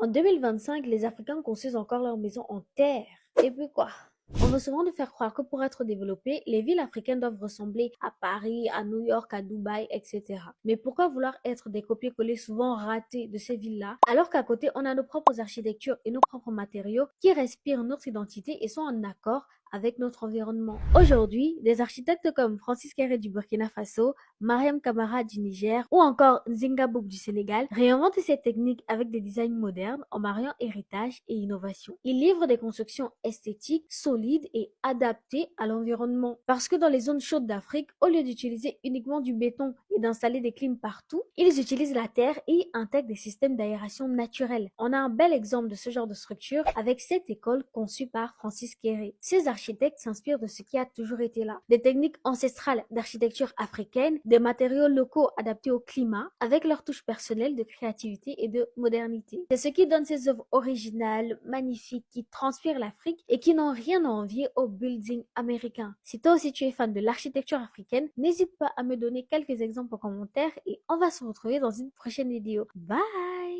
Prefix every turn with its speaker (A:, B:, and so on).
A: En 2025, les Africains construisent encore leurs maisons en terre. Et puis quoi? On veut souvent nous faire croire que pour être développées, les villes africaines doivent ressembler à Paris, à New York, à Dubaï, etc. Mais pourquoi vouloir être des copier-coller souvent ratés de ces villes-là, alors qu'à côté, on a nos propres architectures et nos propres matériaux qui respirent notre identité et sont en accord avec notre environnement. Aujourd'hui, des architectes comme Francis Kéré du Burkina Faso, Mariam Kamara du Niger ou encore Nzinga Boub du Sénégal réinventent ces techniques avec des designs modernes en mariant héritage et innovation. Ils livrent des constructions esthétiques, solides et adaptées à l'environnement. Parce que dans les zones chaudes d'Afrique, au lieu d'utiliser uniquement du béton et d'installer des clims partout, ils utilisent la terre et intègrent des systèmes d'aération naturels. On a un bel exemple de ce genre de structure avec cette école conçue par Francis Kéré. Ces architectes s'inspirent de ce qui a toujours été là. Des techniques ancestrales d'architecture africaine, des matériaux locaux adaptés au climat, avec leur touche personnelle de créativité et de modernité. C'est ce qui donne ces œuvres originales, magnifiques, qui transpirent l'Afrique et qui n'ont rien à envier aux buildings américains. Si toi aussi tu es fan de l'architecture africaine, n'hésite pas à me donner quelques exemples en commentaire et on va se retrouver dans une prochaine vidéo. Bye!